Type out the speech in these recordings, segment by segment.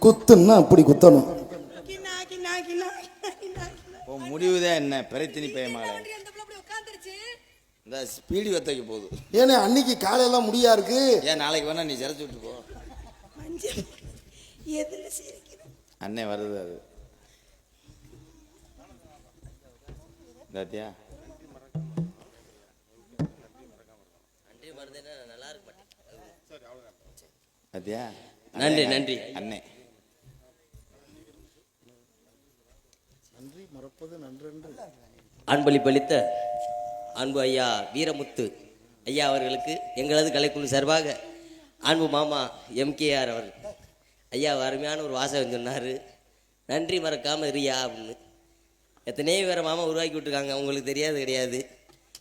குத்துன்னா அப்படி குத்தணும். முடிவுதான் என்ன பிரச்சனை பயமால இந்த ஸ்பீடு வத்தைக்க போகுது. ஏன்னா அன்னைக்கு காலையெல்லாம் முடியா இருக்கு. ஏன் நாளைக்கு வேணா நீ சிறச்சு விட்டு போ. அண்ணே வருது அது தாத்தியா தாத்தியா. நன்றி நன்றி அண்ணே. நன்றி மறப்பது நன்றென்று. அன்பளிப்பளித்த அன்பு ஐயா வீரமுத்து ஐயா அவர்களுக்கு எங்களது கலைக்குழு சார்பாக அன்பு மாமா MKR அவர் ஐயா அருமையான ஒரு வாசகம் சொன்னார். நன்றி மறக்காமல் இரியா அப்படின்னு. எத்தனையோ பேரை மாமா உருவாக்கி விட்டுருக்காங்க, உங்களுக்கு தெரியாது கிடையாது.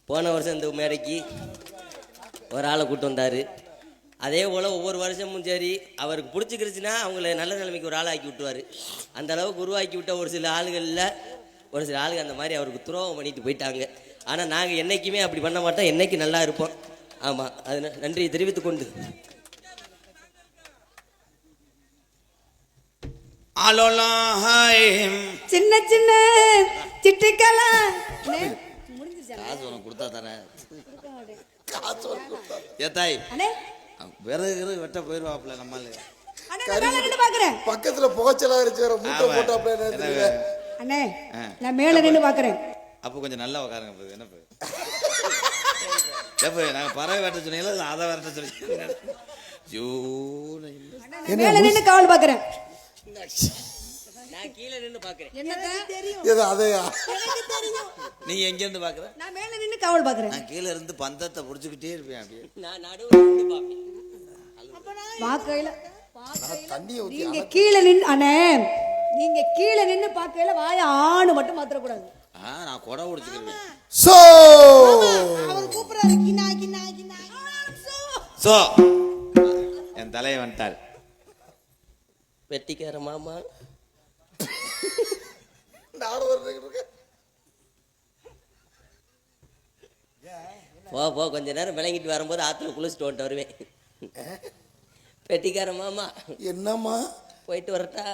போன வருஷம் இந்த மேடைக்கு ஒரு ஆளை கூப்பிட்டு வந்தார். அதே போல் ஒவ்வொரு வருஷமும் சரி அவருக்கு பிடிச்சிக்கிருச்சுன்னா அவங்கள நல்ல நிலைமைக்கு ஒரு ஆளை ஆக்கி விட்டுவார். அந்த அளவுக்கு உருவாக்கி விட்ட ஒரு சில ஆளுகளில் ஒரு சில ஆளுங்க அந்த மாதிரி அவருக்கு துரோகம் பண்ணிட்டு போயிட்டாங்க. ஆனால் நாங்கள் என்றைக்குமே அப்படி பண்ண மாட்டோம், என்றைக்கு நல்லா இருப்போம். ஆமாம், அது நன்றியை தெரிவித்துக் கொண்டு சின்ன சின்ன சிட்டிக்கலா காசு உனக்கு கொடுத்தா தானே. ஏத்தாய் விறகு வெட்ட போயிருவாப்ல நம்மால. பக்கத்துல புகைச்சலா இருக்கு மூட்டை போட்டாப்ல. அண்ணே நான் மேல நின்னு பாக்குறேன். அப்போ கொஞ்சம் நல்லா உட்காருங்க. என்ன எப்ப நாங்க பறவை வெட்ட சொன்னீங்களா அதை வெட்ட சொன்னீங்க? மேல நின்னு காவல் பாக்குறேன். நான் கீழே நின்னு பாக்குறேன். நீ எங்க இருந்து பாக்குற? நான் மேல நின்னு காவல் பாக்குறேன். நான் கீழே இருந்து பந்தத்தை புடிச்சுக்கிட்டே இருப்பேன். அப்படியே நான் நடுவுல நின்னு பாப்பேன். பாக்கையில நீங்க கீழே நின்னு அண்ணே நீங்க கீழே நின்னு பாக்கையில வாய ஆணு மட்டும் மாத்திர கூடாது. நான் கொடை உடைச்சுக்கிறேன். சோ அவர் கூப்பிடுறாரு கினா கினா கினா. சோ என் தலையை வந்துட்டார். வெட்டிக்கார மாமா போ போ கொஞ்ச நேரம் விளங்கிட்டு வரும்போது ஆத்துல குளிச்சுட்டு வந்துட்டு வருவேன். வெட்டிக்கார மாமா என்னம்மா போயிட்டு வரட்டா?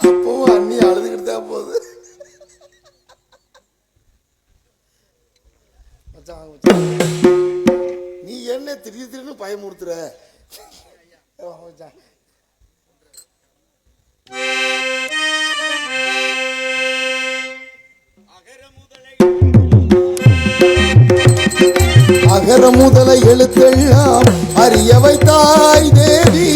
அப்பவும் அண்ணி அழுதுகிட்டு தான் போகுது. நீ என்ன திடீர்னு பயமுறுத்துற? அகர முதல எழுத்தெல்லாம் அறிய வைத்தாய் தேவி.